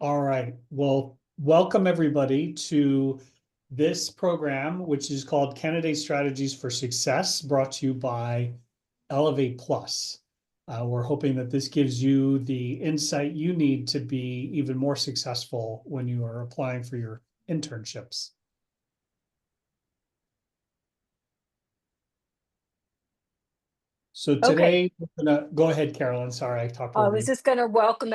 All right. Well, welcome everybody to this program, which is called Candidate Strategies for Success, brought to you by Elevate Plus. We're hoping that this gives you the insight you need to be even more successful when you are applying for your internships. So Okay, today, we're gonna go ahead, Carolyn. Sorry, I talked I over was you. just going to welcome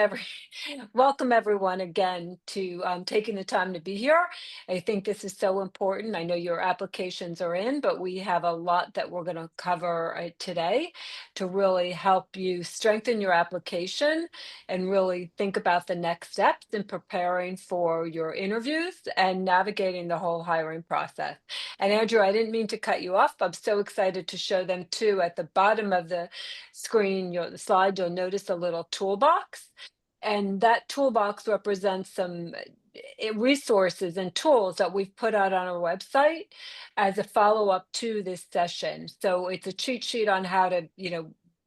everyone again to taking the time to be here. I think this is so important. I know your applications are in, but we have a lot that we're going to cover today to really help you strengthen your application and really think about the next steps in preparing for your interviews and navigating the whole hiring process. And Andrew, I didn't mean to cut you off. I'm so excited to show them too. At the bottom of the screen, the slide, you'll notice a little toolbox. And that toolbox represents some resources and tools that we've put out on our website as a follow-up to this session. So it's a cheat sheet on how to,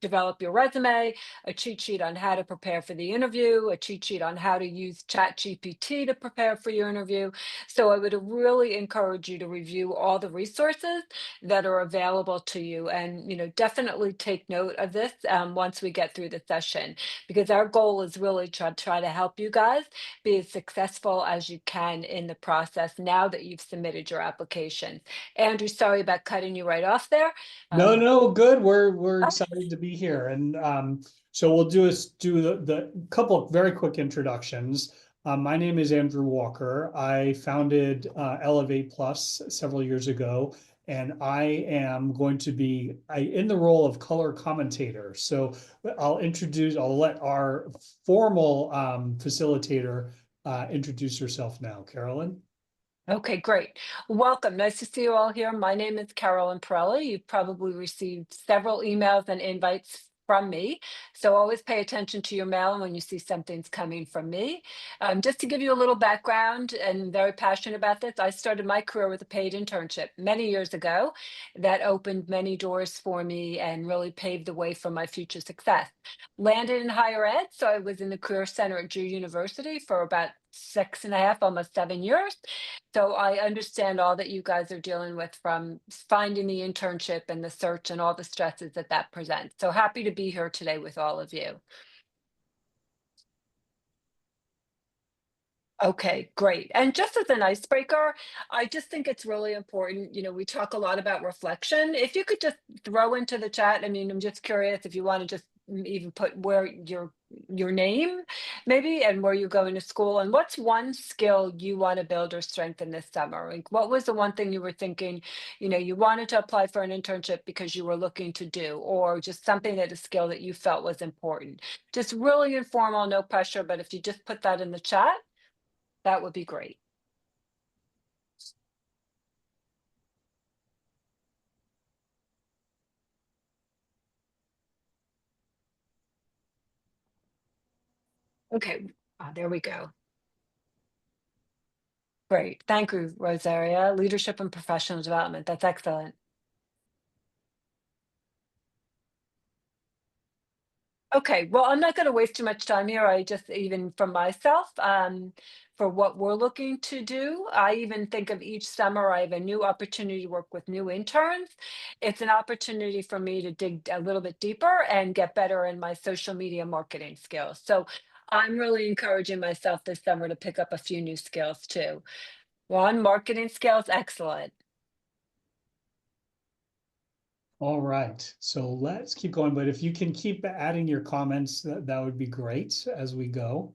develop your resume, a cheat sheet on how to prepare for the interview, a cheat sheet on how to use ChatGPT to prepare for your interview. So I would really encourage you to review all the resources that are available to you, and definitely take note of this once we get through the session, because our goal is really try to help you guys be as successful as you can in the process now that you've submitted your application. Andrew, sorry about cutting you right off there. No, um, no, good. We're excited to be here, and so we'll do the couple of very quick introductions. My name is Andrew Walker. I founded Elevate Plus several years ago, and I am going to be in the role of color commentator. So I'll let our formal facilitator introduce herself now, Carolyn. Okay, great. Welcome. Nice to see you all here. My name is Carolyn Pirelli. You've probably received several emails and invites from me. So always pay attention to your mail when you see something's coming from me. Just to give you a little background, and very passionate about this, I started my career with a paid internship many years ago that opened many doors for me and really paved the way for my future success. Landed in higher ed, so I was in the Career Center at Drew University for about 6.5, almost 7 years. So I understand all that you guys are dealing with, from finding the internship and the search and all the stresses that that presents. So happy to be here today with all of you. Okay, great. And just as an icebreaker, I just think it's really important. We talk a lot about reflection. If you could just throw into the chat, I mean, I'm just curious if you want to just even put where your name maybe, and where you're going to school, and what's one skill you want to build or strengthen this summer. Like, what was the one thing you were thinking, you wanted to apply for an internship because you were looking to do, or just something, that a skill that you felt was important. Just really informal, no pressure, but if you just put that in the chat, that would be great. Okay, there we go. Great. Thank you, Rosaria. Leadership and professional development. That's excellent. Okay, well, I'm not going to waste too much time here. I just, even for myself, for what we're looking to do, I even think of each summer I have a new opportunity to work with new interns. It's an opportunity for me to dig a little bit deeper and get better in my social media marketing skills. So I'm really encouraging myself this summer to pick up a few new skills too. One, marketing skills, excellent. All right, so let's keep going, but if you can keep adding your comments, that would be great as we go.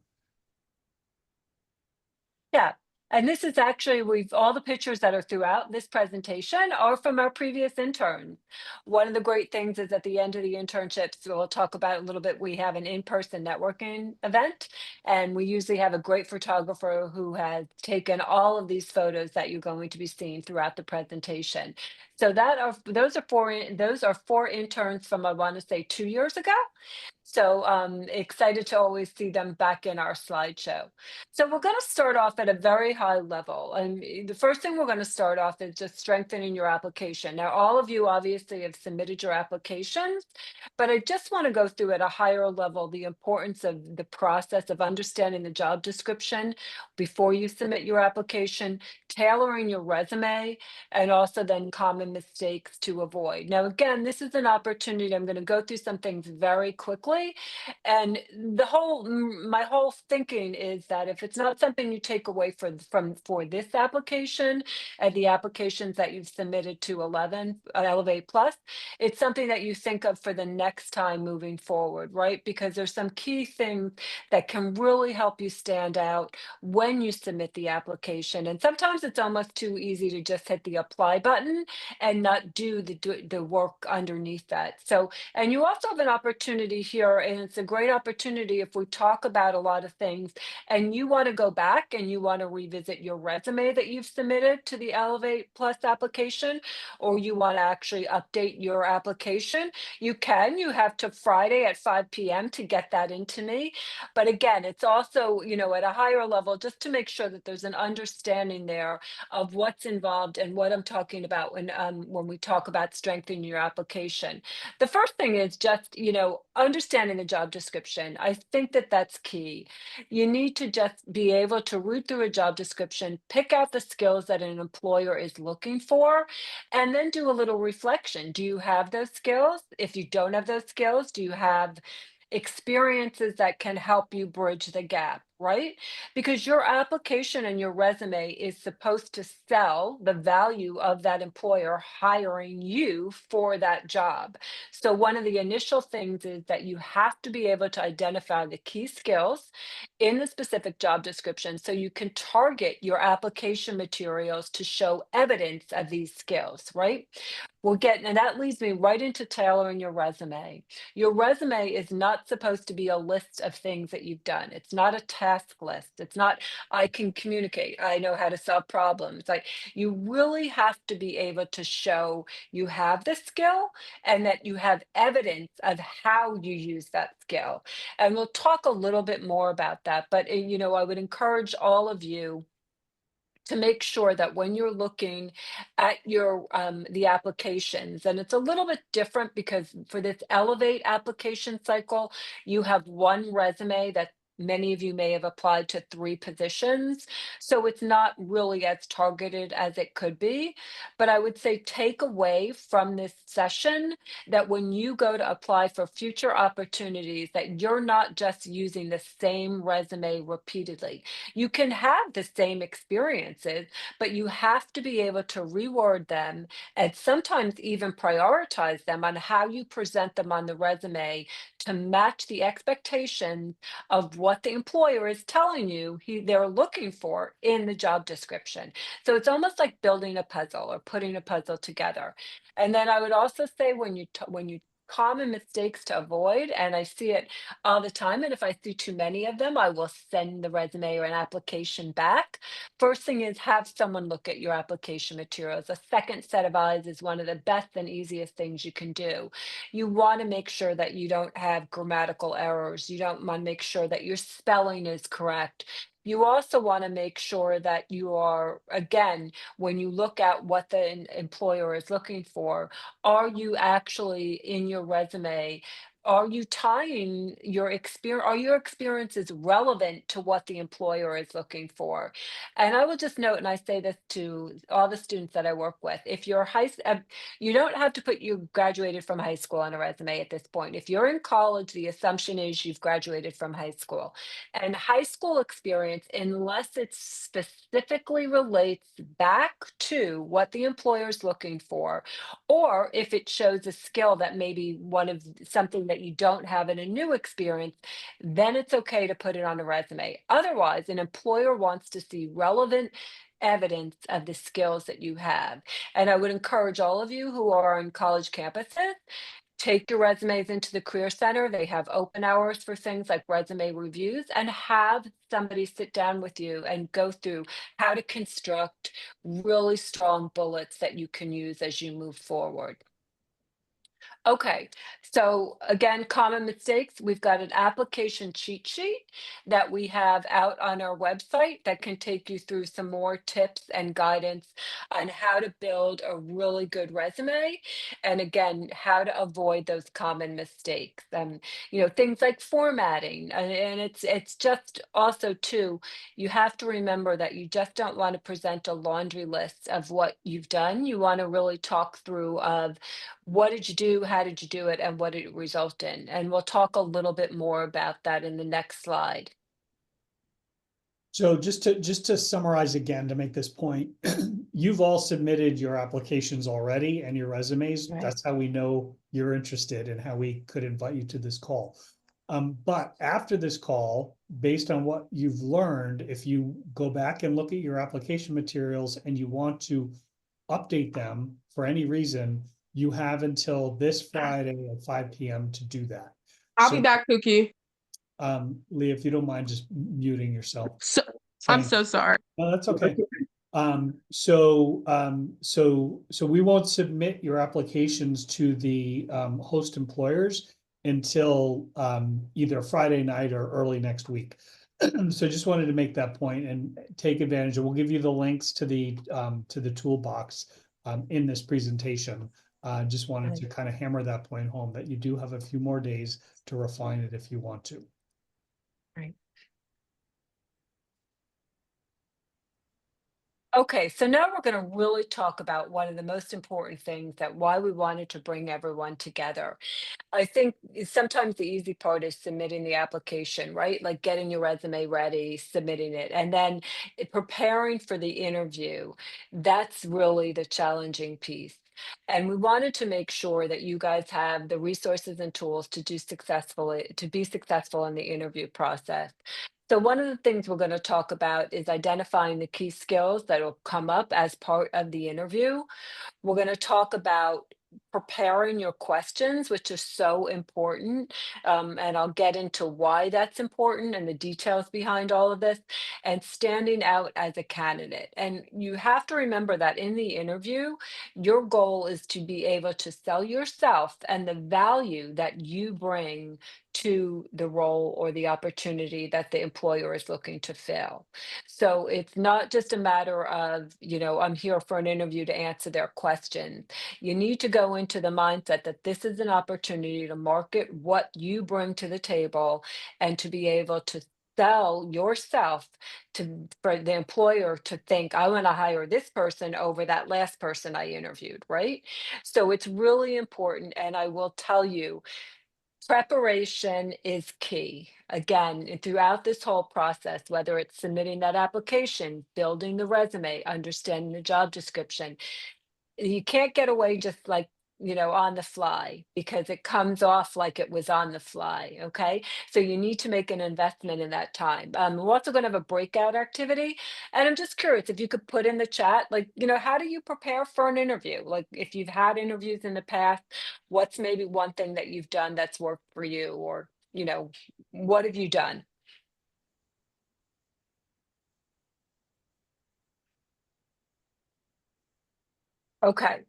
Yeah, and this is actually, we've all the pictures that are throughout this presentation are from our previous interns. One of the great things is at the end of the internships, so we'll talk about it a little bit, we have an in-person networking event, and we usually have a great photographer who has taken all of these photos that you're going to be seeing throughout the presentation. So those are four interns from, I want to say, 2 years ago. So excited to always see them back in our slideshow. So we're going to start off at a very high level. And the first thing we're going to start off is just strengthening your application. Now, all of you obviously have submitted your applications, but I just want to go through at a higher level the importance of the process of understanding the job description before you submit your application, tailoring your resume, and also then common mistakes to avoid. Now, again, this is an opportunity. I'm going to go through some things very quickly. And my whole thinking is that if it's not something you take away for this application and the applications that you've submitted to Elevate Plus, it's something that you think of for the next time moving forward, right? Because there's some key things that can really help you stand out when you submit the application. And sometimes it's almost too easy to just hit the apply button and not do the work underneath that. So, and you also have an opportunity here, and it's a great opportunity if we talk about a lot of things and you want to go back and you want to revisit your resume that you've submitted to the Elevate Plus application, or you want to actually update your application, you can. You have to Friday at 5 p.m. to get that into me. But again, it's also, at a higher level, just to make sure that there's an understanding there of what's involved and what I'm talking about when we talk about strengthening your application. The first thing is just, understanding the job description. I think that that's key. You need to just be able to root through a job description, pick out the skills that an employer is looking for, and then do a little reflection. Do you have those skills? If you don't have those skills, do you have experiences that can help you bridge the gap, right? Because your application and your resume is supposed to sell the value of that employer hiring you for that job. So, one of the initial things is that you have to be able to identify the key skills in the specific job description so you can target your application materials to show evidence of these skills, right? And that leads me right into tailoring your resume. Your resume is not supposed to be a list of things that you've done. It's not a task list. It's not, I can communicate, I know how to solve problems. Like, you really have to be able to show you have the skill and that you have evidence of how you use that skill. And we'll talk a little bit more about that. But, I would encourage all of you to make sure that when you're looking at your the applications, and it's a little bit different because for this Elevate application cycle, you have one resume that many of you may have applied to 3 positions. So it's not really as targeted as it could be. But I would say take away from this session that when you go to apply for future opportunities, that you're not just using the same resume repeatedly. You can have the same experiences, but you have to be able to reword them and sometimes even prioritize them on how you present them on the resume to match the expectations of what the employer is telling you they're looking for in the job description. So it's almost like building a puzzle or putting a puzzle together. And then I would also say when you common mistakes to avoid, and I see it all the time. And if I see too many of them, I will send the resume or an application back. First thing is have someone look at your application materials. A second set of eyes is one of the best and easiest things you can do. You want to make sure that you don't have grammatical errors. You don't want to make sure that your spelling is correct. You also want to make sure that you are, again, when you look at what the employer is looking for, are you actually in your resume? Are you tying your experience? Are your experiences relevant to what the employer is looking for? And I will just note, and I say this to all the students that I work with: if you're you don't have to put you graduated from high school on a resume at this point. If you're in college, the assumption is you've graduated from high school. And high school experience, unless it specifically relates back to what the employer is looking for, or if it shows a skill that maybe one of something that you don't have in a new experience, then it's okay to put it on a resume. Otherwise, an employer wants to see relevant evidence of the skills that you have. And I would encourage all of you who are on college campuses, take your resumes into the Career Center. They have open hours for things like resume reviews, and have somebody sit down with you and go through how to construct really strong bullets that you can use as you move forward. Okay, so again, common mistakes. We've got an application cheat sheet that we have out on our website that can take you through some more tips and guidance on how to build a really good resume. And again, how to avoid those common mistakes. Things like formatting. And it's just also too, you have to remember that you just don't want to present a laundry list of what you've done. You want to really talk through of what did you do? How did you do it? And what did it result in? And we'll talk a little bit more about that in the next slide. So just to summarize again, to make this point, you've all submitted your applications already and your resumes. Right. That's how we know you're interested and how we could invite you to this call. But after this call, based on what you've learned, if you go back and look at your application materials and you want to update them for any reason, you have until this Friday at 5 p.m. to do that. I'll be So, back, Cookie. Leah, if you don't mind just muting yourself. So, I'm Thanks. so sorry. No, that's okay. So we won't submit your applications to the host employers until either Friday night or early next week. So just wanted to make that point and take advantage. We'll give you the links to the toolbox in this presentation. Just wanted to kind of hammer that point home that you do have a few more days to refine it if you want to. Right. Okay, so now we're going to really talk about one of the most important things that why we wanted to bring everyone together. I think sometimes the easy part is submitting the application, right? Like getting your resume ready, submitting it, and then preparing for the interview. That's really the challenging piece. And we wanted to make sure that you guys have the resources and tools to be successful in the interview process. So one of the things we're going to talk about is identifying the key skills that will come up as part of the interview. We're going to talk about preparing your questions, which is so important. And I'll get into why that's important and the details behind all of this, and standing out as a candidate. And you have to remember that in the interview, your goal is to be able to sell yourself and the value that you bring to the role or the opportunity that the employer is looking to fill. So it's not just a matter of, I'm here for an interview to answer their questions. You need to go into the mindset that this is an opportunity to market what you bring to the table and to be able to sell yourself for the employer to think, I want to hire this person over that last person I interviewed, right? So it's really important. And I will tell you, preparation is key. Again, throughout this whole process, whether it's submitting that application, building the resume, understanding the job description, you can't get away just like, on the fly because it comes off like it was on the fly. Okay. So you need to make an investment in that time. We're also going to have a breakout activity. And I'm just curious if you could put in the chat, like, how do you prepare for an interview? Like, if you've had interviews in the past, what's maybe one thing that you've done that's worked for you? Or, what have you done? Okay.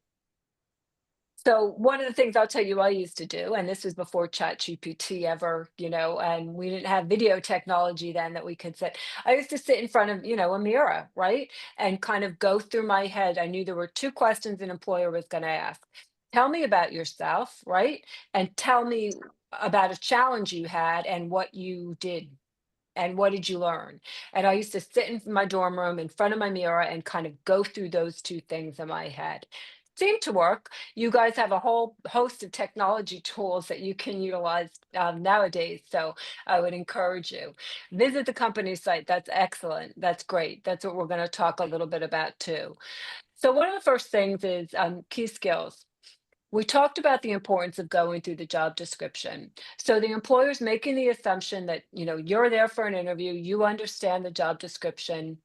So one of the things I'll tell you I used to do, and this was before ChatGPT ever, and we didn't have video technology then that we could sit. I used to sit in front of, a mirror, right? And kind of go through my head. I knew there were two questions an employer was going to ask. Tell me about yourself, right? And tell me about a challenge you had and what you did and what did you learn? And I used to sit in my dorm room in front of my mirror and kind of go through those two things in my head. Seemed to work. You guys have a whole host of technology tools that you can utilize nowadays. So I would encourage you. Visit the company site. That's excellent. That's great. That's what we're going to talk a little bit about too. So one of the first things is key skills. We talked about the importance of going through the job description. So the employer's making the assumption that, you're there for an interview, you understand the job description,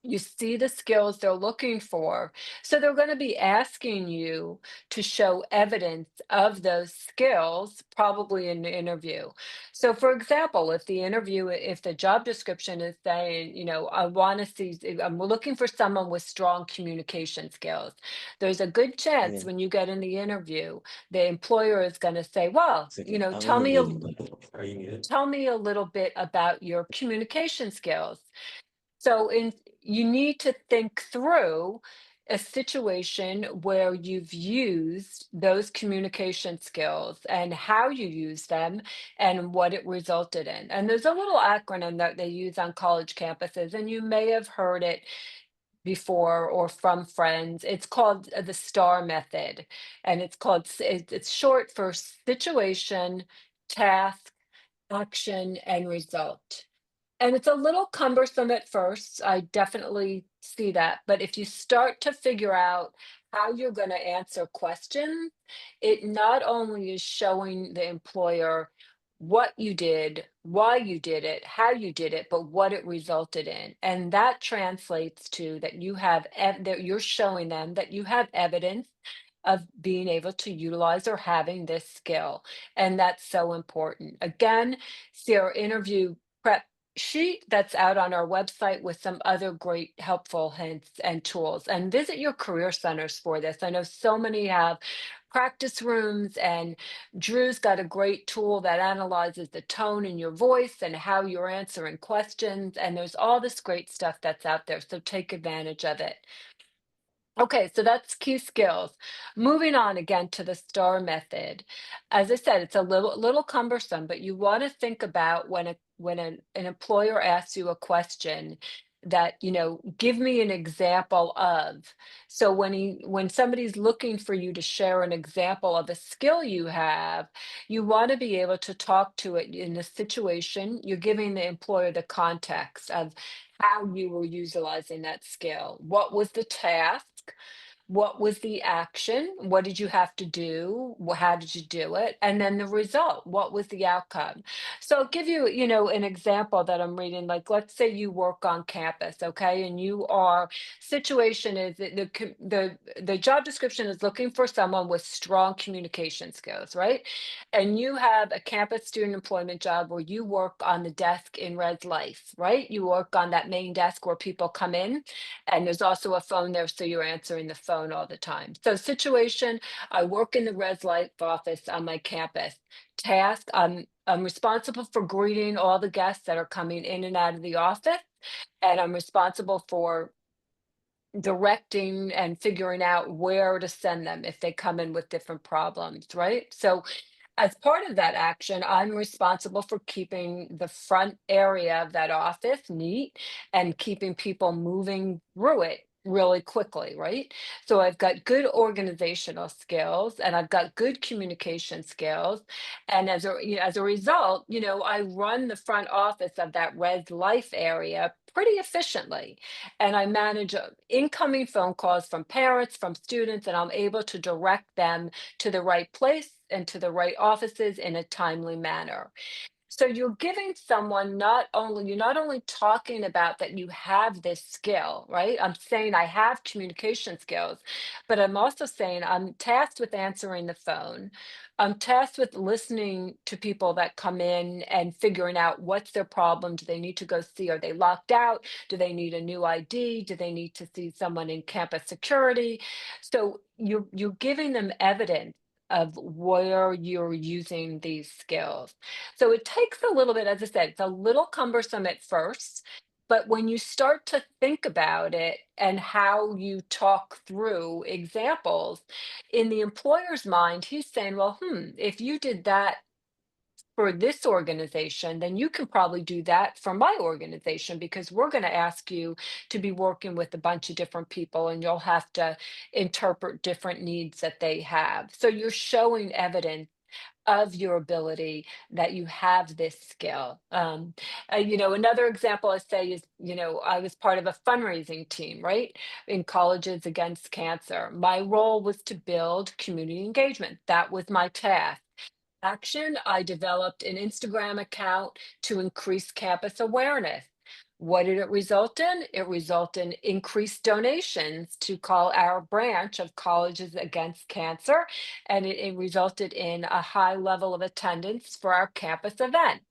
You see the skills they're looking for. So they're going to be asking you to show evidence of those skills, probably in the interview. So, for example, if the job description is saying, I want to see, I'm looking for someone with strong communication skills, there's a good chance Yeah. when you get in the interview, the employer is going to say, well, Second, I'm tell gonna me get it. Are you good? tell me a little bit about your communication skills. So you need to think through a situation where you've used those communication skills and how you use them and what it resulted in. And there's a little acronym that they use on college campuses, and you may have heard it before or from friends. It's called the STAR method, and it's short for situation, task, action, and result. And it's a little cumbersome at first. I definitely see that. But if you start to figure out how you're going to answer questions, it not only is showing the employer what you did, why you did it, how you did it, but what it resulted in. And that translates to that that you're showing them that you have evidence of being able to utilize or having this skill. And that's so important. Again, see our interview prep sheet that's out on our website with some other great helpful hints and tools. And visit your career centers for this. I know so many have practice rooms, and Drew's got a great tool that analyzes the tone in your voice and how you're answering questions. And there's all this great stuff that's out there. So take advantage of it. Okay, so that's key skills. Moving on again to the STAR method. As I said, it's a little cumbersome, but you want to think about when an employer asks you a question that, give me an example of. So when somebody's looking for you to share an example of a skill you have, you want to be able to talk to it in a situation. You're giving the employer the context of how you were utilizing that skill. What was the task? What was the action? What did you have to do? How did you do it? And then the result. What was the outcome? So I'll give you, an example that I'm reading. Like, let's say you work on campus, okay, and situation is that the job description is looking for someone with strong communication skills, right? And you have a campus student employment job where you work on the desk in Res Life, right? You work on that main desk where people come in, and there's also a phone there, so you're answering the phone all the time. So situation, I work in the Res Life office on my campus. Task, I'm responsible for greeting all the guests that are coming in and out of the office, and I'm responsible for directing and figuring out where to send them if they come in with different problems, right? So as part of that action, I'm responsible for keeping the front area of that office neat and keeping people moving through it really quickly, right? So I've got good organizational skills and I've got good communication skills. And as a result, I run the front office of that Res Life area pretty efficiently. And I manage incoming phone calls from parents, from students, and I'm able to direct them to the right place and to the right offices in a timely manner. So you're not only talking about that you have this skill, right? I'm saying I have communication skills, but I'm also saying I'm tasked with answering the phone. I'm tasked with listening to people that come in and figuring out what's their problem. Do they need to go see? Are they locked out? Do they need a new ID? Do they need to see someone in campus security? So you're giving them evidence of where you're using these skills. So it takes a little bit, as I said, it's a little cumbersome at first, but when you start to think about it and how you talk through examples, in the employer's mind, he's saying, well, if you did that for this organization, then you can probably do that for my organization because we're going to ask you to be working with a bunch of different people and you'll have to interpret different needs that they have. So you're showing evidence of your ability that you have this skill. Another example I say is, I was part of a fundraising team, right, in Colleges Against Cancer. My role was to build community engagement. That was my task. Action, I developed an Instagram account to increase campus awareness. What did it result in? It resulted in increased donations to call our branch of Colleges Against Cancer, and it resulted in a high level of attendance for our campus event.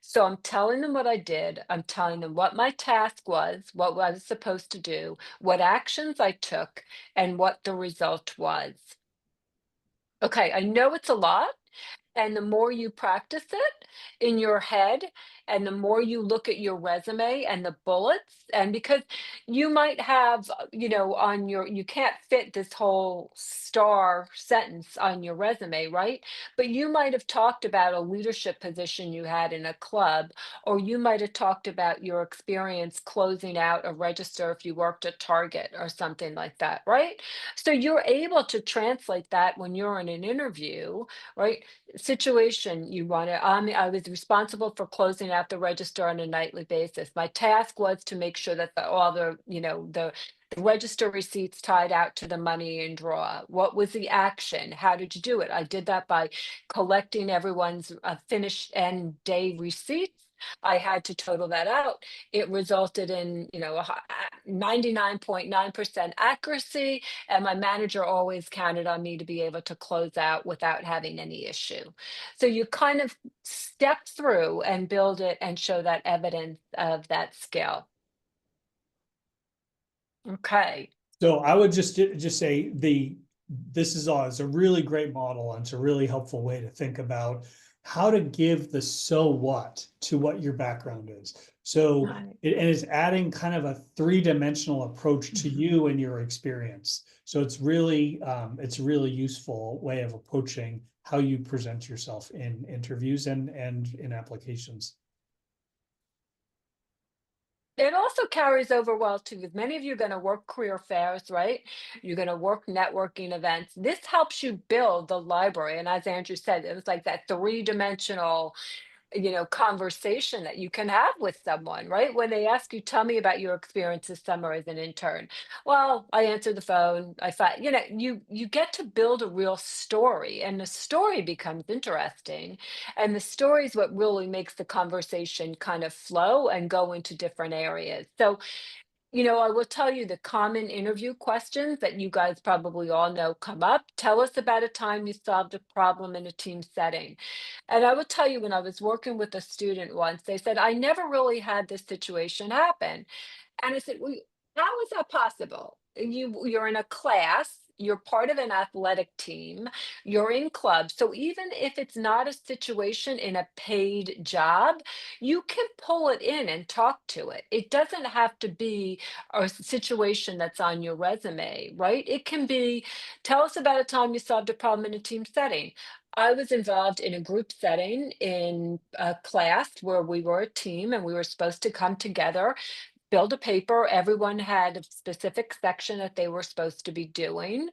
So I'm telling them what I did. I'm telling them what my task was, what I was supposed to do, what actions I took, and what the result was. Okay, I know it's a lot, and the more you practice it in your head, and the more you look at your resume and the bullets, and because you might have, on your, you can't fit this whole star sentence on your resume, right? But you might have talked about a leadership position you had in a club, or you might have talked about your experience closing out a register if you worked at Target or something like that, right? So you're able to translate that when you're in an interview, right? Situation you want to I was responsible for closing out the register on a nightly basis. My task was to make sure that all the, the register receipts tied out to the money in draw. What was the action? How did you do it? I did that by collecting everyone's finished end day receipts. I had to total that out. It resulted in, 99.9% accuracy, and my manager always counted on me to be able to close out without having any issue. So you kind of step through and build it and show that evidence of that skill. Okay. So I would just say this is a really great model, and it's a really helpful way to think about how to give the so what to what your background is. So Right. and it's adding kind of a three-dimensional approach to Mhm. you and your experience. So it's a really useful way of approaching how you present yourself in interviews and in applications. It also carries over well too, with many of you are going to work career fairs, right? You're going to work networking events. This helps you build the library. And as Andrew said, it was like that three-dimensional, conversation that you can have with someone, right? When they ask you, tell me about your experience this summer as an intern. Well, I answered the phone. I thought, you get to build a real story, and the story becomes interesting. And the story is what really makes the conversation kind of flow and go into different areas. So I will tell you the common interview questions that you guys probably all know come up. Tell us about a time you solved a problem in a team setting. And I will tell you, when I was working with a student once, they said, I never really had this situation happen. And I said, well, how is that possible? You're in a class, you're part of an athletic team, you're in clubs. So even if it's not a situation in a paid job, you can pull it in and talk to it. It doesn't have to be a situation that's on your resume, right? It can be, tell us about a time you solved a problem in a team setting. I was involved in a group setting in a class where we were a team and we were supposed to come together, build a paper. Everyone had a specific section that they were supposed to be doing.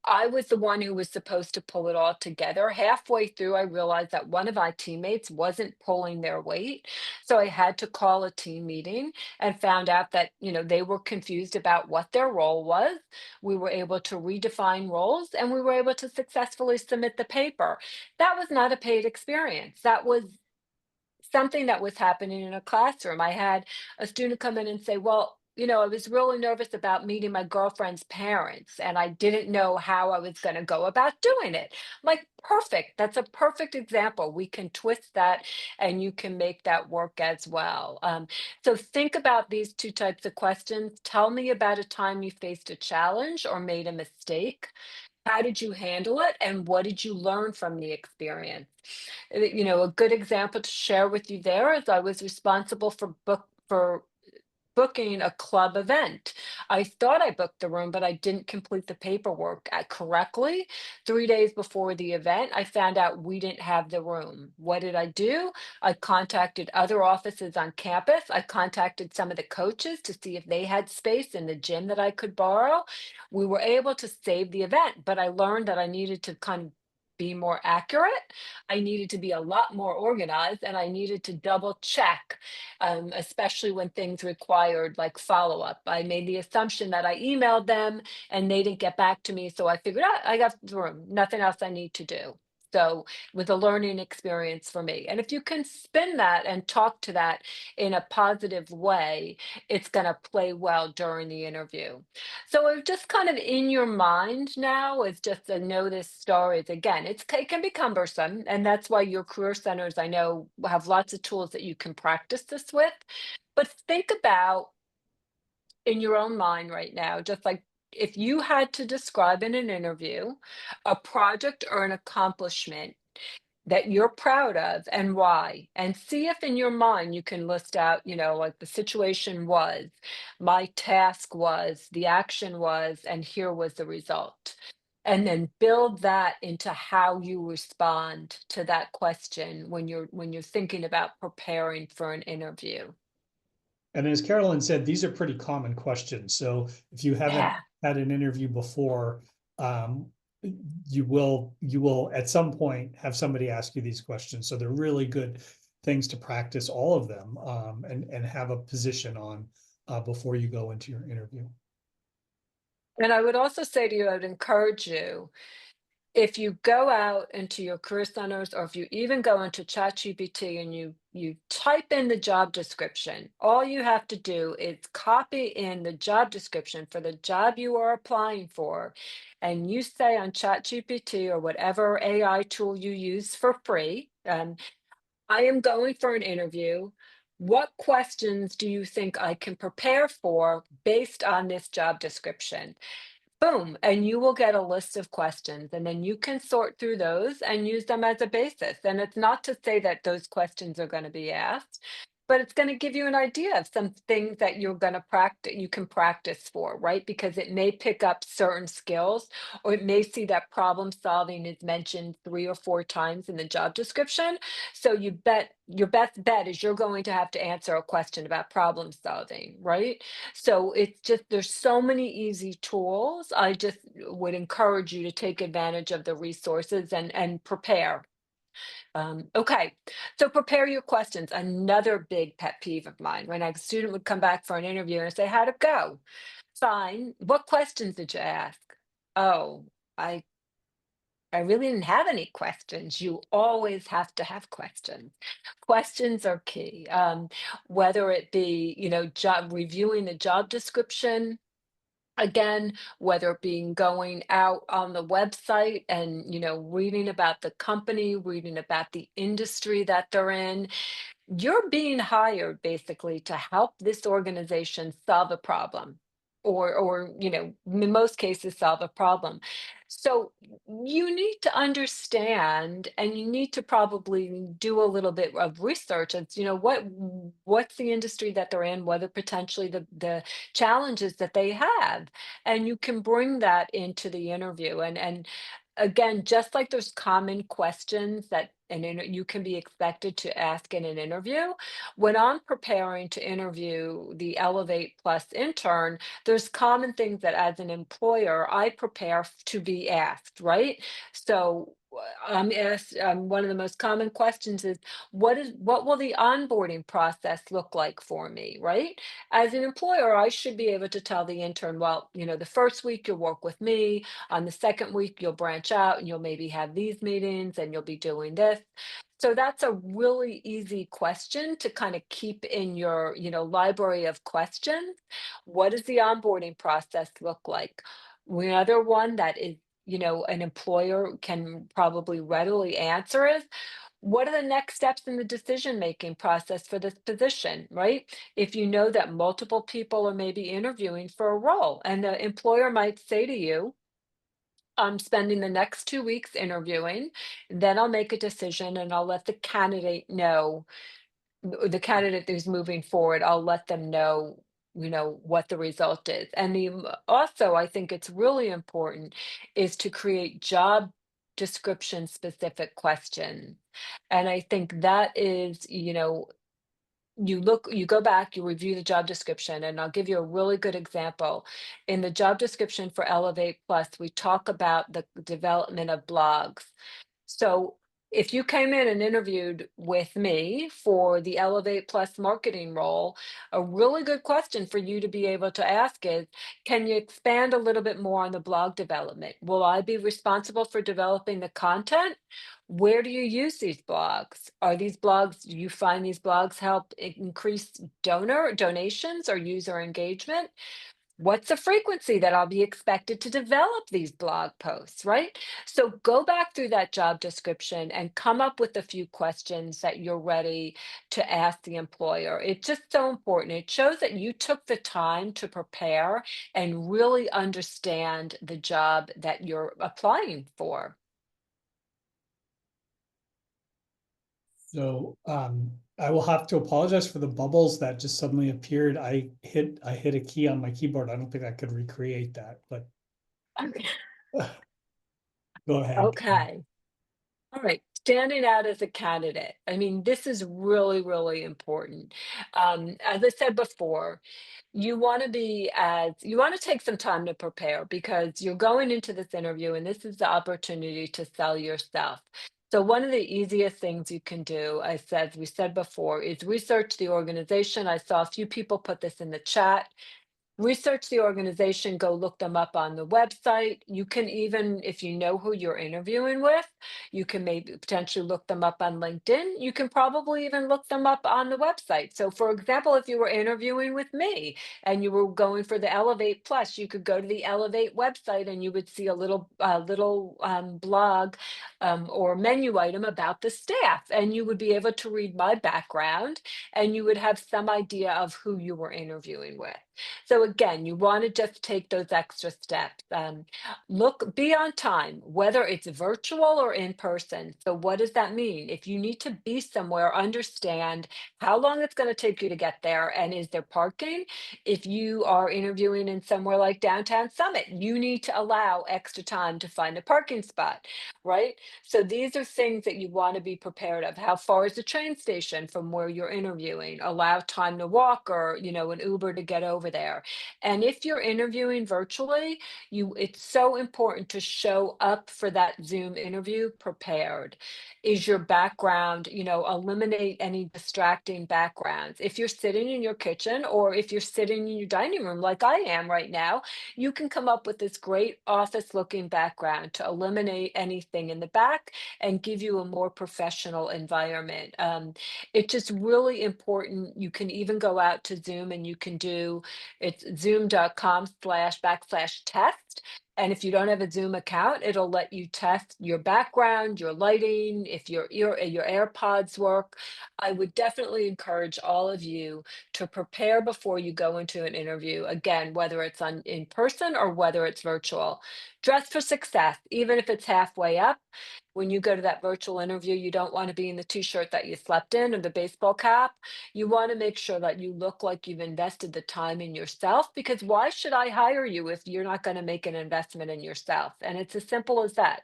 I was the one who was supposed to pull it all together. Halfway through, I realized that one of my teammates wasn't pulling their weight. So I had to call a team meeting and found out that, they were confused about what their role was. We were able to redefine roles and we were able to successfully submit the paper. That was not a paid experience. That was something that was happening in a classroom. I had a student come in and say, well, I was really nervous about meeting my girlfriend's parents, and I didn't know how I was going to go about doing it. I'm like, perfect. That's a perfect example. We can twist that and you can make that work as well. So think about these two types of questions. Tell me about a time you faced a challenge or made a mistake. How did you handle it? And what did you learn from the experience? A good example to share with you there is I was responsible for booking a club event. I thought I booked the room, but I didn't complete the paperwork correctly. 3 days before the event, I found out we didn't have the room. What did I do? I contacted other offices on campus. I contacted some of the coaches to see if they had space in the gym that I could borrow. We were able to save the event, but I learned that I needed to kind of be more accurate. I needed to be a lot more organized, and I needed to double check, especially when things required like follow up. I made the assumption that I emailed them and they didn't get back to me. So I figured out I got the room, nothing else I need to do. So it was a learning experience for me. And if you can spin that and talk to that in a positive way, it's going to play well during the interview. So it's just kind of in your mind now is just to know this stories. Again, it can be cumbersome. And that's why your career centers, I know, have lots of tools that you can practice this with. But think about in your own mind right now, just like if you had to describe in an interview a project or an accomplishment that you're proud of and why, and see if in your mind you can list out, like the situation was, my task was, the action was, and here was the result. And then build that into how you respond to that question when you're thinking about preparing for an interview. And as Carolyn said, these are pretty common questions. So if you haven't Yeah. had an interview before, um, you will at some point have somebody ask you these questions. So they're really good things to practice all of them, and have a position on before you go into your interview. And I would also say to you, I would encourage you, if you go out into your career centers or if you even go into ChatGPT and you type in the job description, all you have to do is copy in the job description for the job you are applying for, and you say on ChatGPT or whatever AI tool you use for free, I am going for an interview. What questions do you think I can prepare for based on this job description? Boom, and you will get a list of questions, and then you can sort through those and use them as a basis. And it's not to say that those questions are going to be asked, but it's going to give you an idea of some things that you're going to practice, you can practice for, right? Because it may pick up certain skills, or it may see that problem solving is mentioned 3 or 4 times in the job description. So your best bet is you're going to have to answer a question about problem solving, right? So it's just there's so many easy tools. I just would encourage you to take advantage of the resources and prepare. Okay, so prepare your questions. Another big pet peeve of mine when a student would come back for an interview and say, "How'd it go?" Fine. What questions did you ask? Oh, I I really didn't have any questions. You always have to have questions. Questions are key. Whether it be, job reviewing the job description, again, whether it being going out on the website and, reading about the company, reading about the industry that they're in, you're being hired basically to help this organization solve a problem or in most cases solve a problem. So you need to understand and you need to probably do a little bit of research as what's the industry that they're in, what are potentially the challenges that they have, and you can bring that into the interview. And again, just like there's common questions that you can be expected to ask in an interview, when I'm preparing to interview the Elevate Plus intern, there's common things that as an employer I prepare to be asked, right? So I'm asked, one of the most common questions is, what will the onboarding process look like for me, right? As an employer, I should be able to tell the intern, well, the first week you'll work with me, on the second week, you'll branch out and you'll maybe have these meetings and you'll be doing this. So that's a really easy question to kind of keep in your, library of questions. What does the onboarding process look like? Another one that is, an employer can probably readily answer is, what are the next steps in the decision-making process for this position, right? If you know that multiple people are maybe interviewing for a role, and the employer might say to you, I'm spending the next 2 weeks interviewing, then I'll make a decision and I'll let the candidate know, the candidate who's moving forward, I'll let them know, what the result is. And also, I think it's really important is to create job description specific questions. And I think that is, you go back, you review the job description, and I'll give you a really good example. In the job description for Elevate Plus, we talk about the development of blogs. So If you came in and interviewed with me for the Elevate Plus marketing role, a really good question for you to be able to ask is, can you expand a little bit more on the blog development? Will I be responsible for developing the content? Where do you use these blogs? Are these blogs, do you find these blogs help increase donations or user engagement? What's the frequency that I'll be expected to develop these blog posts, right? So go back through that job description and come up with a few questions that you're ready to ask the employer. It's just so important. It shows that you took the time to prepare and really understand the job that you're applying for. So I will have to apologize for the bubbles that just suddenly appeared. I hit a key on my keyboard. I don't think I could recreate that, but Okay. go ahead. Okay. All right, standing out as a candidate. I mean, this is really, really important. As I said before, you want to take some time to prepare because you're going into this interview and this is the opportunity to sell yourself. So one of the easiest things you can do, we said before, is research the organization. I saw a few people put this in the chat. Research the organization, go look them up on the website. You can even, if you know who you're interviewing with, you can maybe potentially look them up on LinkedIn. You can probably even look them up on the website. So for example, if you were interviewing with me and you were going for the Elevate Plus, you could go to the Elevate website and you would see a little blog or menu item about the staff. And you would be able to read my background and you would have some idea of who you were interviewing with. So again, you want to just take those extra steps. Be on time, whether it's virtual or in person. So what does that mean? If you need to be somewhere, understand how long it's going to take you to get there and is there parking? If you are interviewing in somewhere like downtown Summit, you need to allow extra time to find a parking spot, right? So these are things that you want to be prepared of. How far is the train station from where you're interviewing? Allow time to walk or, an Uber to get over there. And if you're interviewing virtually, it's so important to show up for that Zoom interview prepared. Is your background, eliminate any distracting backgrounds. If you're sitting in your kitchen or if you're sitting in your dining room like I am right now, you can come up with this great office looking background to eliminate anything in the back and give you a more professional environment. It's just really important. You can even go out to Zoom and you can do it's zoom.com//test. And if you don't have a Zoom account, it'll let you test your background, your lighting, if your AirPods work. I would definitely encourage all of you to prepare before you go into an interview. Again, whether it's in person or whether it's virtual. Dress for success, even if it's halfway up. When you go to that virtual interview, you don't want to be in the t-shirt that you slept in or the baseball cap. You want to make sure that you look like you've invested the time in yourself because why should I hire you if you're not going to make an investment in yourself? And it's as simple as that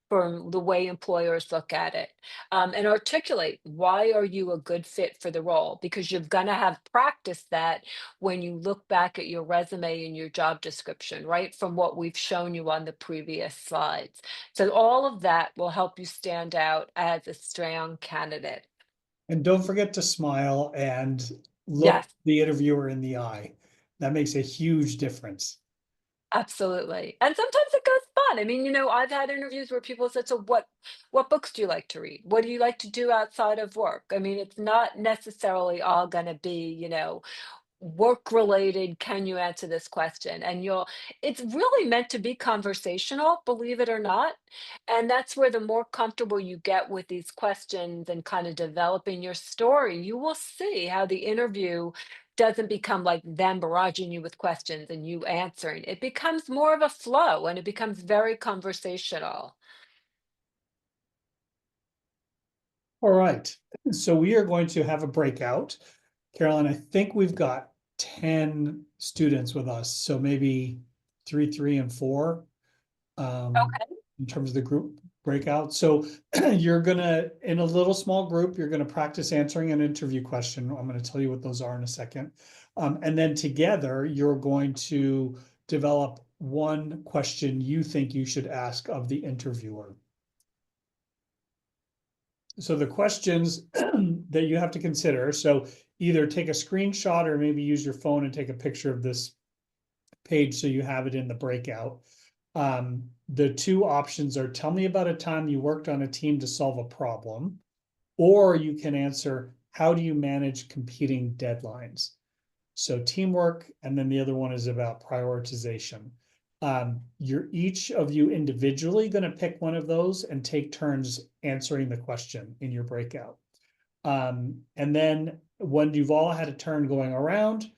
from the way employers look at it. And articulate why are you a good fit for the role? Because you're going to have practiced that when you look back at your resume and your job description, right? From what we've shown you on the previous slides. So all of that will help you stand out as a strong candidate. And don't forget to smile and look Yes. the interviewer in the eye. That makes a huge difference. Absolutely. And sometimes it goes fun. I mean, I've had interviews where people said, "So what books do you like to read? What do you like to do outside of work?" I mean, it's not necessarily all going to be, work related. Can you answer this question? And it's really meant to be conversational, believe it or not. And that's where the more comfortable you get with these questions and kind of developing your story, you will see how the interview doesn't become like them barraging you with questions and you answering. It becomes more of a flow and it becomes very conversational. All right. So we are going to have a breakout. Carolyn, I think we've got 10 students with us. So maybe 3, and 4 Okay. in terms of the group breakout. So you're gonna, in a little small group, you're gonna practice answering an interview question. I'm gonna tell you what those are in a second. And then together, you're going to develop one question you think you should ask of the interviewer. So the questions that you have to consider, so either take a screenshot or maybe use your phone and take a picture of this page so you have it in the breakout. The two options are tell me about a time you worked on a team to solve a problem, or you can answer how do you manage competing deadlines? So teamwork, and then the other one is about prioritization. You're each of you individually going to pick one of those and take turns answering the question in your breakout. And then when you've all had a turn going around,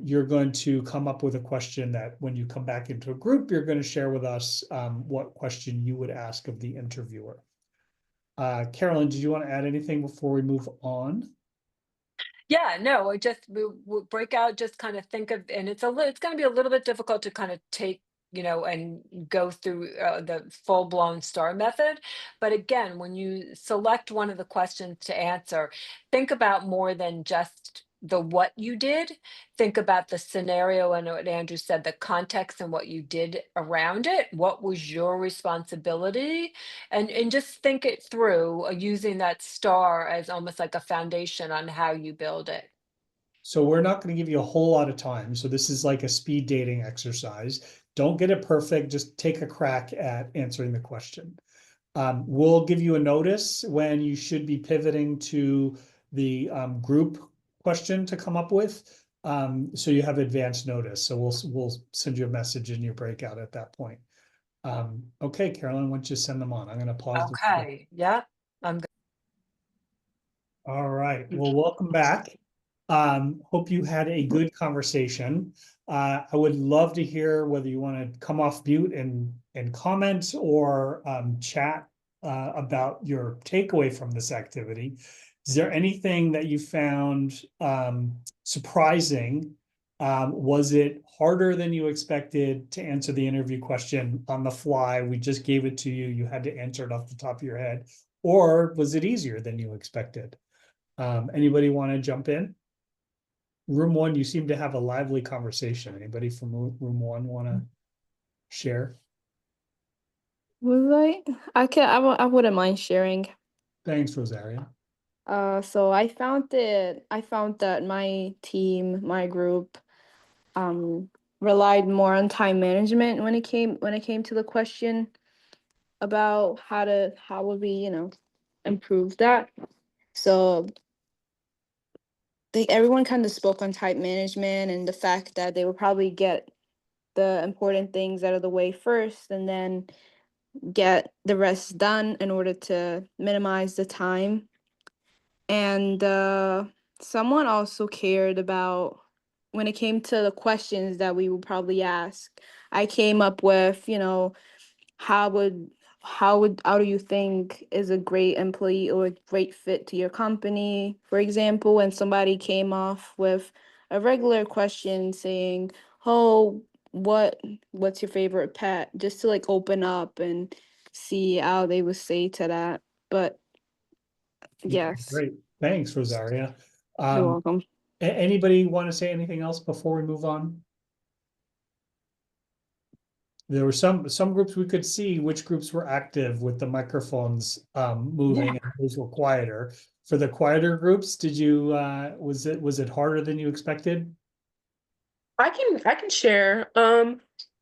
you're going to come up with a question that when you come back into a group, you're going to share with us what question you would ask of the interviewer. Carolyn, did you want to add anything before we move on? Yeah, no, I just we break out, just kind of think of, and it's going to be a little bit difficult to kind of take, and go through the full blown star method. But again, when you select one of the questions to answer, think about more than just the what you did. Think about the scenario and what Andrew said, the context and what you did around it. What was your responsibility? And just think it through, using that star as almost like a foundation on how you build it. So we're not going to give you a whole lot of time. So this is like a speed dating exercise. Don't get it perfect. Just take a crack at answering the question. We'll give you a notice when you should be pivoting to the group question to come up with. So you have advance notice. So we'll send you a message in your breakout at that point. Okay, Carolyn, why don't you send them on? I'm going to pause the. Okay. Yeah. I'm good. All right. Well, welcome back. Hope you had a good conversation. I would love to hear whether you want to come off mute and comment or chat about your takeaway from this activity. Is there anything that you found surprising? Was it harder than you expected to answer the interview question on the fly? We just gave it to you. You had to answer it off the top of your head. Or was it easier than you expected? Anybody want to jump in? Room one, you seem to have a lively conversation. Anybody from room one want to share? Was I wouldn't mind sharing. Thanks, Rosaria. So I found that my team, my group, relied more on time management when it came to the question about how would we, improve that. So everyone kind of spoke on time management and the fact that they would probably get the important things out of the way first and then get the rest done in order to minimize the time. And someone also cared about when it came to the questions that we would probably ask. I came up with, how would how do you think is a great employee or a great fit to your company, for example, and somebody came off with a regular question saying, oh, what's your favorite pet, just to like open up and see how they would say to that. But yes, Great. Thanks, Rosaria. you're welcome. Anybody want to say anything else before we move on? There were some groups we could see which groups were active with the microphones moving Yeah. and those were quieter. For the quieter groups, did you was it harder than you expected? I can share.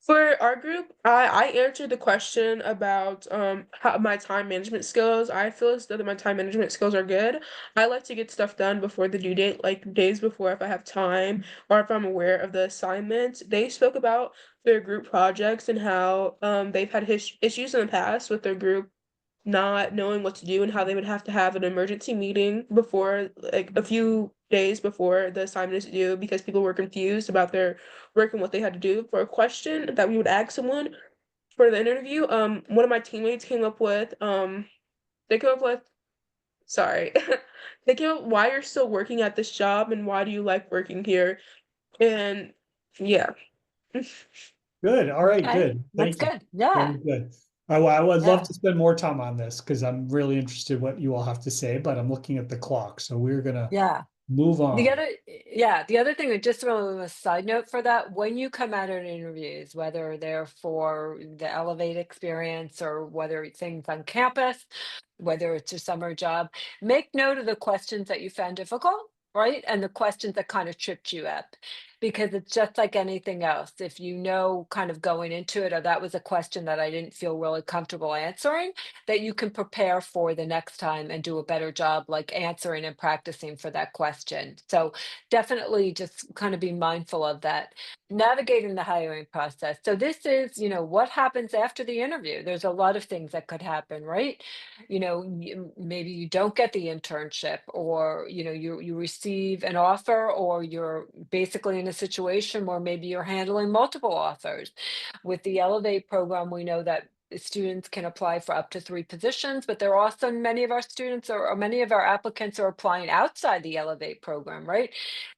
For our group, I answered the question about how my time management skills. I feel as though that my time management skills are good. I like to get stuff done before the due date, like days before if I have time or if I'm aware of the assignment. They spoke about their group projects and how they've had issues in the past with their group not knowing what to do and how they would have to have an emergency meeting before, like a few days before the assignment is due, because people were confused about their work and what they had to do for a question that we would ask someone for the interview. One of my teammates came up with, they came up with, sorry, they came up, why you're still working at this job and why do you like working here? And yeah. Good. All right, Okay. good. That's Thank you. good. Yeah. Very good. I would love Yeah. to spend more time on this because I'm really interested what you all have to say, but I'm looking at the clock, so we're gonna Yeah. move The on. other, yeah, the other thing, just throw a side note for that, when you come out at interviews, whether they're for the Elevate experience or whether it's things on campus, whether it's a summer job, make note of the questions that you found difficult, right? And the questions that kind of tripped you up. Because it's just like anything else. If you know kind of going into it, or that was a question that I didn't feel really comfortable answering, that you can prepare for the next time and do a better job like answering and practicing for that question. So definitely just kind of be mindful of that. Navigating the hiring process. So this is, what happens after the interview. There's a lot of things that could happen, right? Maybe you don't get the internship, or you receive an offer, or you're basically in a situation where maybe you're handling multiple offers. With the Elevate program, we know that students can apply for up to 3 positions, but there are also many of our students, or many of our applicants are applying outside the Elevate program, right?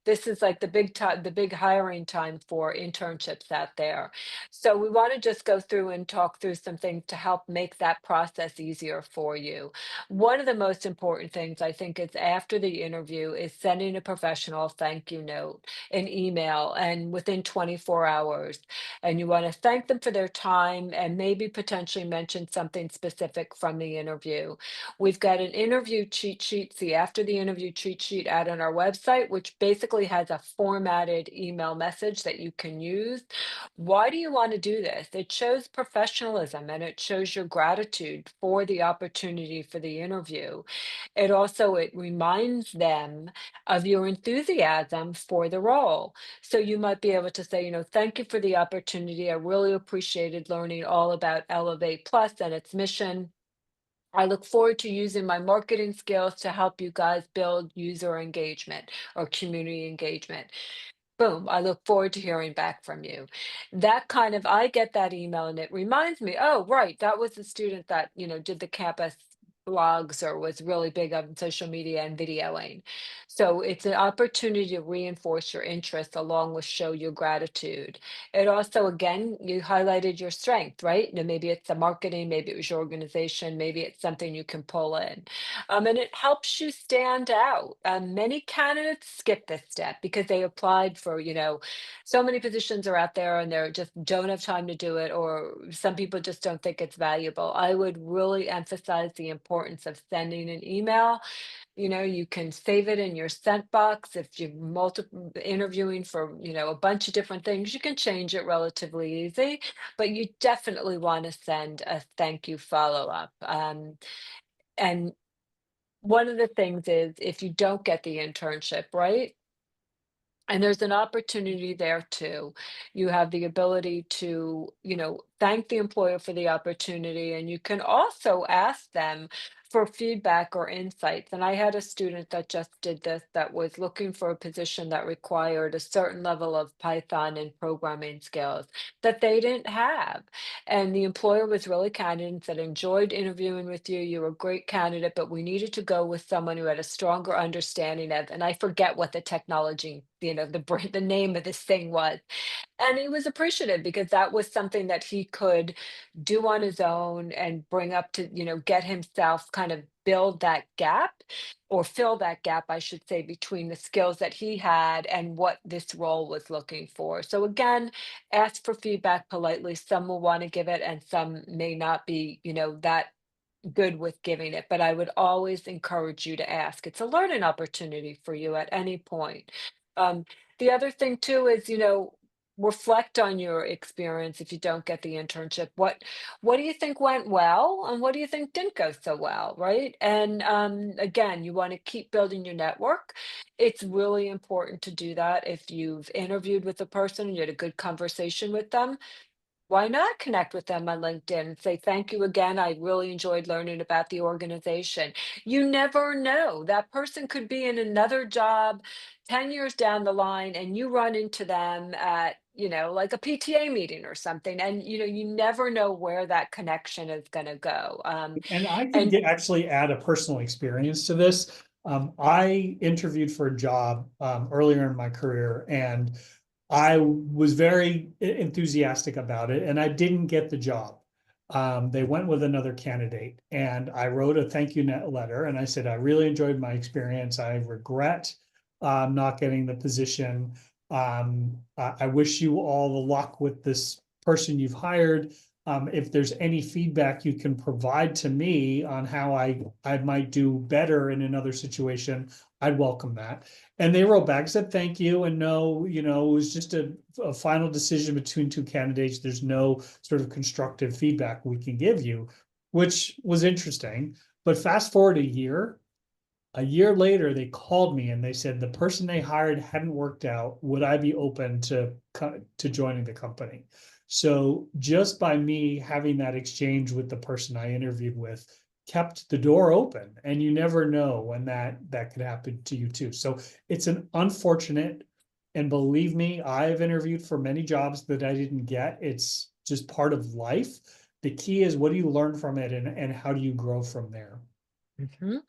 This is like the big time, the big hiring time for internships out there. So we want to just go through and talk through some things to help make that process easier for you. One of the most important things I think is after the interview is sending a professional thank you note, an email, and within 24 hours. And you want to thank them for their time and maybe potentially mention something specific from the interview. We've got an interview cheat sheet, see after the interview cheat sheet out on our website, which basically has a formatted email message that you can use. Why do you want to do this? It shows professionalism and it shows your gratitude for the opportunity for the interview. It reminds them of your enthusiasm for the role. So you might be able to say, thank you for the opportunity. I really appreciated learning all about Elevate Plus and its mission. I look forward to using my marketing skills to help you guys build user engagement or community engagement. Boom, I look forward to hearing back from you. I get that email and it reminds me, oh, right, that was the student that, did the campus blogs or was really big on social media and videoing. So it's an opportunity to reinforce your interest along with show your gratitude. It also, again, you highlighted your strength, right? Maybe it's the marketing, maybe it was your organization, maybe it's something you can pull in. And it helps you stand out. Many candidates skip this step because they applied for, so many positions are out there and they're just don't have time to do it, or some people just don't think it's valuable. I would really emphasize the importance of sending an email. You can save it in your sent box. If you're multiple interviewing for, a bunch of different things, you can change it relatively easy, but you definitely want to send a thank you follow-up. And one of the things is if you don't get the internship, right? And there's an opportunity there too. You have the ability to, thank the employer for the opportunity, and you can also ask them for feedback or insights. And I had a student that just did this that was looking for a position that required a certain level of Python and programming skills that they didn't have. And the employer was really kind and said, enjoyed interviewing with you. You're a great candidate, but we needed to go with someone who had a stronger understanding of, and I forget what the technology, the name of this thing was. And he was appreciative because that was something that he could do on his own and bring up to, get himself kind of build that gap, or fill that gap, I should say, between the skills that he had and what this role was looking for. So again, ask for feedback politely. Some will want to give it and some may not be, that good with giving it, but I would always encourage you to ask. It's a learning opportunity for you at any point. Um, the other thing too is, reflect on your experience if you don't get the internship. What do you think went well and what do you think didn't go so well, right? And again, you want to keep building your network. It's really important to do that. If you've interviewed with a person and you had a good conversation with them, why not connect with them on LinkedIn and say, thank you again. I really enjoyed learning about the organization. You never know. That person could be in another job 10 years down the line and you run into them at, like a PTA meeting or something. And, you never know where that connection is going to go. And I could And actually add a personal experience to this. I interviewed for a job earlier in my career, and I was very enthusiastic about it, and I didn't get the job. They went with another candidate, and I wrote a thank you letter, and I said, I really enjoyed my experience. I regret not getting the position. I wish you all the luck with this person you've hired. If there's any feedback you can provide to me on how I might do better in another situation, I'd welcome that. And they wrote back, said thank you, and no, it was just a final decision between two candidates. There's no sort of constructive feedback we can give you, which was interesting. But fast forward a year later, they called me and they said the person they hired hadn't worked out. Would I be open to joining the company? So just by me having that exchange with the person I interviewed with kept the door open, and you never know when that could happen to you too. So it's an unfortunate, and believe me, I've interviewed for many jobs that I didn't get. It's just part of life. The key is, what do you learn from it, and how do you grow from there? Mhm.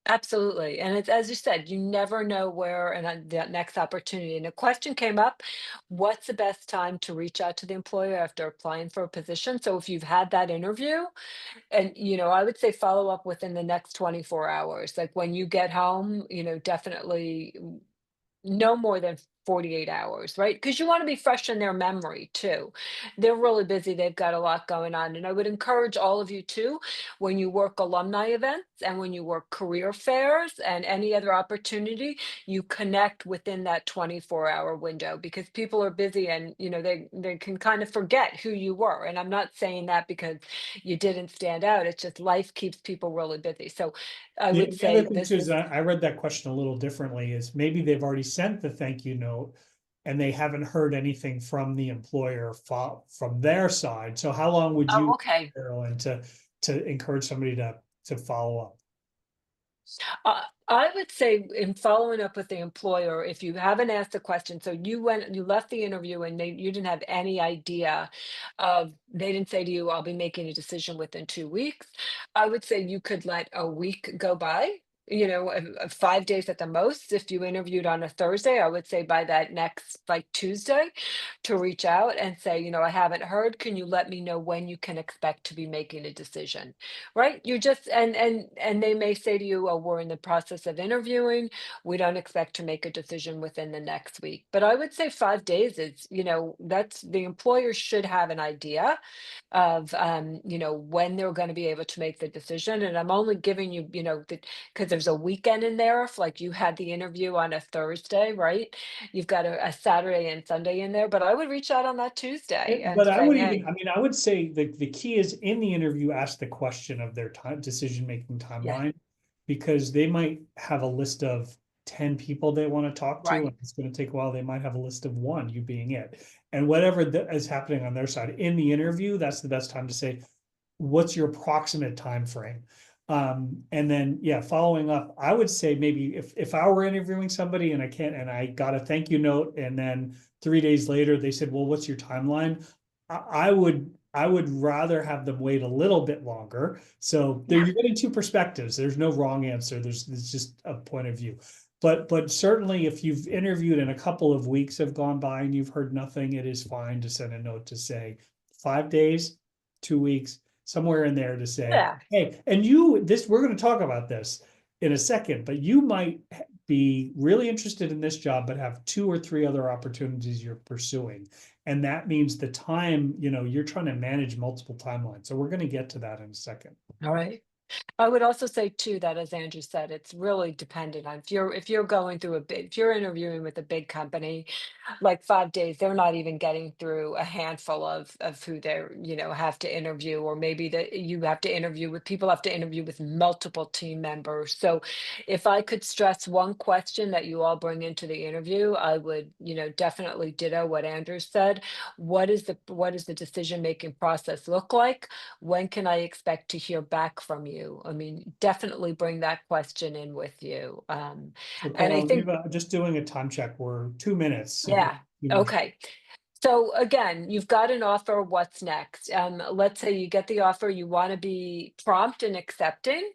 Absolutely. And it's, as you said, you never know where and the next opportunity. And a question came up, what's the best time to reach out to the employer after applying for a position? So if you've had that interview, and I would say follow up within the next 24 hours. Like when you get home, definitely no more than 48 hours, right? Because you want to be fresh in their memory too. They're really busy, they've got a lot going on. And I would encourage all of you too, when you work alumni events and when you work career fairs and any other opportunity, you connect within that 24-hour window, because people are busy and they can kind of forget who you were. And I'm not saying that because you didn't stand out. It's just life keeps people really busy. So I would The other say thing this too is, is I read that question a little differently, is maybe they've already sent the thank you note and they haven't heard anything from the employer from their side. So how long would oh, you, okay. Carolyn, to encourage somebody to follow up? I would say in following up with the employer, if you haven't asked a question, so you left the interview and you didn't have any idea they didn't say to you, I'll be making a decision within 2 weeks. I would say you could let a week go by. 5 days at the most. If you interviewed on a Thursday, I would say by that next like Tuesday to reach out and say, I haven't heard. Can you let me know when you can expect to be making a decision? Right? You just and they may say to you, "Oh, we're in the process of interviewing. We don't expect to make a decision within the next week." But I would say 5 days is, that's the employer should have an idea of when they're going to be able to make the decision. And I'm only giving you, because there's a weekend in there. If like you had the interview on a Thursday, right? You've got a Saturday and Sunday in there. But I would reach out on that Tuesday and But I say, would even, "Hey, I would say the key is in the interview, ask the question of their decision-making yeah, timeline, because they might have a list of 10 people they want to talk to, right." and it's going to take a while. They might have a list of one, you being it. And whatever is happening on their side in the interview, that's the best time to say, what's your approximate time frame? And then, yeah, following up, I would say maybe if I were interviewing somebody and I got a thank you note, and then 3 days later they said, well, what's your timeline? I would rather have them wait a little bit longer. So there, Yeah. you're getting two perspectives. There's no wrong answer. There's just a point of view. But certainly, if you've interviewed and a couple of weeks have gone by and you've heard nothing, it is fine to send a note to say 5 days, 2 weeks, somewhere in there, to say, Yeah. hey, and we're going to talk about this in a second, but you might be really interested in this job, but have 2 or 3 other opportunities you're pursuing. And that means the time, you're trying to manage multiple timelines. So we're going to get to that in a second. All right. I would also say too that, as Andrew said, it's really dependent on if you're going through if you're interviewing with a big company, like 5 days, they're not even getting through a handful of who they're, have to interview, or maybe that you have to interview with people have to interview with multiple team members. So if I could stress one question that you all bring into the interview, I would, definitely ditto what Andrew said. What is the decision making process look like? When can I expect to hear back from you? I mean, definitely bring that question in with you. So And I Carol, think, just doing a time check. We're 2 minutes. So yeah, okay. So again, you've got an offer, what's next? Let's say you get the offer, you want to be prompt in accepting,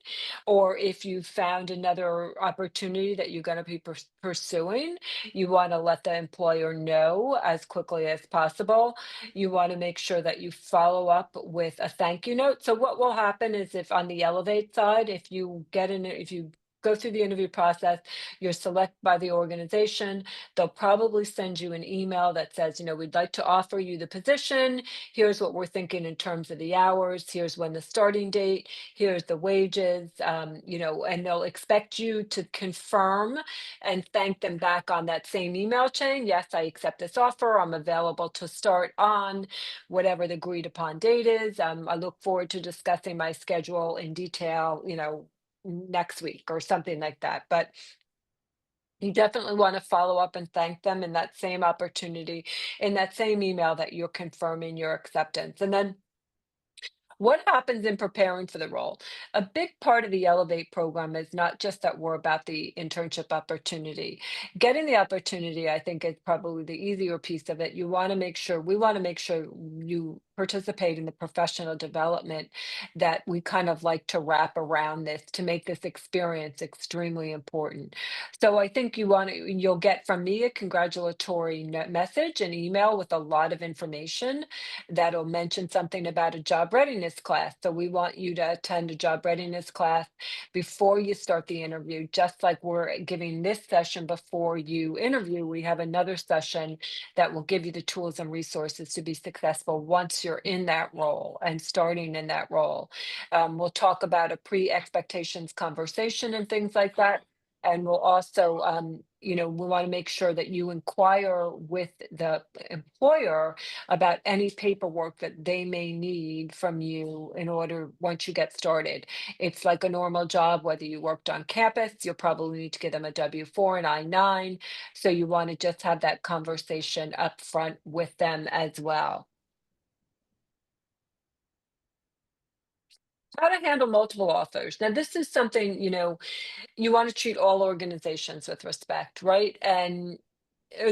or if you found another opportunity that you're going to be pursuing, you want to let the employer know as quickly as possible. You want to make sure that you follow up with a thank you note. So what will happen is, if on the Elevate side, if you go through the interview process, you're selected by the organization. They'll probably send you an email that says, we'd like to offer you the position. Here's what we're thinking in terms of the hours. Here's when the starting date. Here's the wages. And they'll expect you to confirm and thank them back on that same email chain. Yes, I accept this offer. I'm available to start on whatever the agreed upon date is. I look forward to discussing my schedule in detail, next week or something like that. But you definitely want to follow up and thank them in that same opportunity, in that same email that you're confirming your acceptance. And then what happens in preparing for the role? A big part of the Elevate program is not just that we're about the internship opportunity. Getting the opportunity, I think, is probably the easier piece of it. We want to make sure you participate in the professional development that we kind of like to wrap around this to make this experience extremely important. So I think you'll get from me a congratulatory message, an email with a lot of information that'll mention something about a job readiness class. So we want you to attend a job readiness class before you start the interview. Just like we're giving this session before you interview, we have another session that will give you the tools and resources to be successful once you're in that role and starting in that role. We'll talk about a pre-expectations conversation and things like that. And we'll also, we want to make sure that you inquire with the employer about any paperwork that they may need from you in order once you get started. It's like a normal job, whether you worked on campus, you'll probably need to give them a W-4 and I-9. So you want to just have that conversation up front with them as well. How to handle multiple authors. Now, this is something, you want to treat all organizations with respect, right? And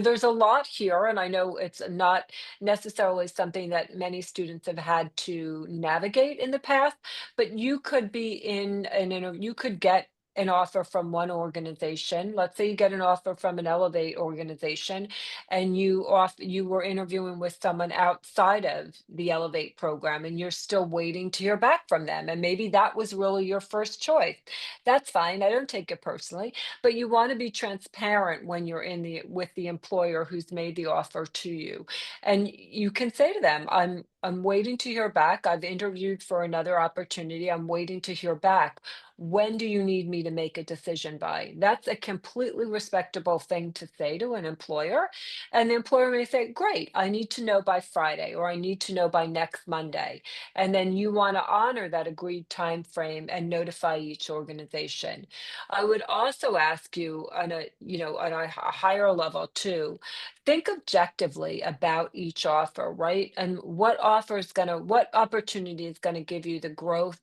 there's a lot here, and I know it's not necessarily something that many students have had to navigate in the past, but you could be you could get an offer from one organization. Let's say you get an offer from an Elevate organization and you were interviewing with someone outside of the Elevate program and you're still waiting to hear back from them. And maybe that was really your first choice. That's fine. I don't take it personally, but you want to be transparent when you're with the employer who's made the offer to you. And you can say to them, I'm waiting to hear back. I've interviewed for another opportunity. I'm waiting to hear back. When do you need me to make a decision by? That's a completely respectable thing to say to an employer. And the employer may say, great, I need to know by Friday, or I need to know by next Monday. And then you want to honor that agreed time frame and notify each organization. I would also ask you on a higher level too, think objectively about each offer, right? And what opportunity is going to give you the growth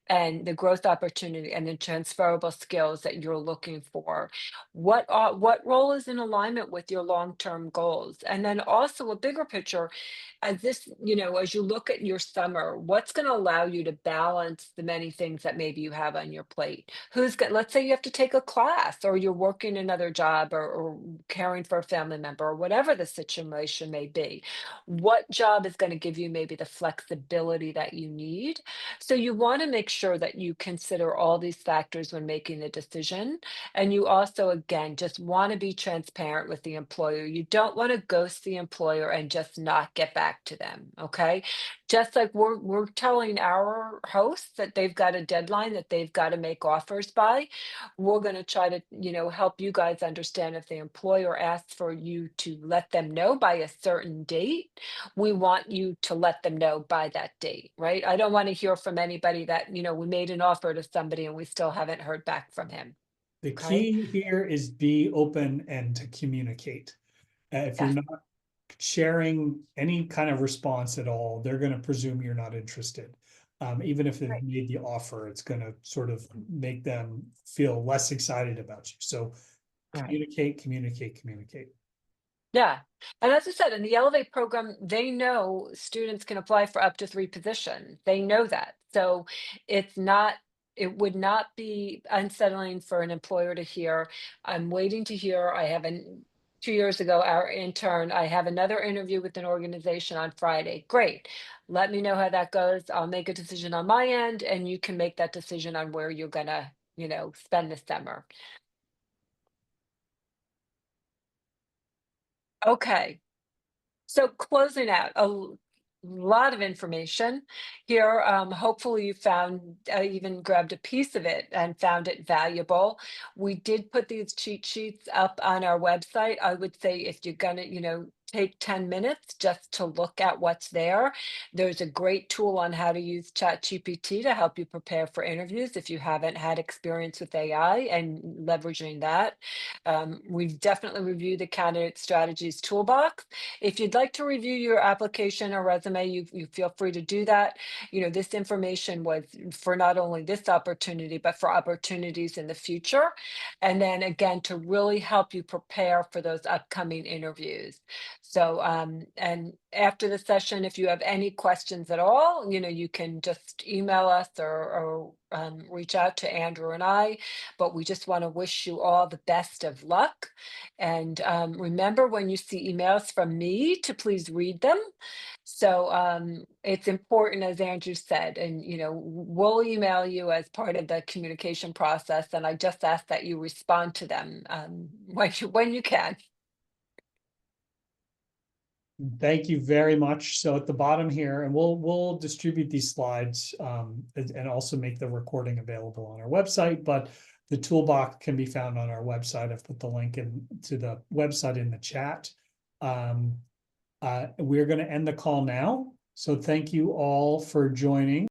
and the growth opportunity and the transferable skills that you're looking for. What role is in alignment with your long-term goals? And then also a bigger picture, as you look at your summer, what's going to allow you to balance the many things that maybe you have on your plate? Let's say you have to take a class or you're working another job or caring for a family member or whatever the situation may be. What job is going to give you maybe the flexibility that you need? So you want to make sure that you consider all these factors when making the decision. And you also, again, just want to be transparent with the employer. You don't want to ghost the employer and just not get back to them. Okay. Just like we're telling our hosts that they've got a deadline that they've got to make offers by, we're going to try to, help you guys understand if the employer asks for you to let them know by a certain date, we want you to let them know by that date, right? I don't want to hear from anybody that, we made an offer to somebody and we still haven't heard back from him. The Okay. key here is be open and to communicate. If you're Yes. not sharing any kind of response at all, they're going to presume you're not interested. Even if they've Right. made the offer, it's going to sort of make them feel less excited about you. So Right. communicate. Yeah. And as I said, in the Elevate program, they know students can apply for up to 3 positions. They know that. So it would not be unsettling for an employer to hear, I'm waiting to hear, 2 years ago, our intern, I have another interview with an organization on Friday. Great. Let me know how that goes. I'll make a decision on my end and you can make that decision on where you're gonna spend the summer. Okay. So closing out, lot of information here. Hopefully you found, even grabbed a piece of it and found it valuable. We did put these cheat sheets up on our website. I would say if you're gonna, take 10 minutes just to look at what's there. There's a great tool on how to use ChatGPT to help you prepare for interviews if you haven't had experience with AI and leveraging that. We've definitely reviewed the candidate strategies toolbox. If you'd like to review your application or resume, you feel free to do that. This information was for not only this opportunity, but for opportunities in the future. And then again, to really help you prepare for those upcoming interviews. So, and after the session, if you have any questions at all, you can just email us or reach out to Andrew and I. But we just want to wish you all the best of luck. And remember, when you see emails from me, to please read them. So it's important, as Andrew said, and we'll email you as part of the communication process. And I just ask that you respond to them when you can. Thank you very much. So at the bottom here, and we'll distribute these slides and also make the recording available on our website, but the toolbox can be found on our website. I've put the link to the website in the chat. We're going to end the call now. So thank you all for joining.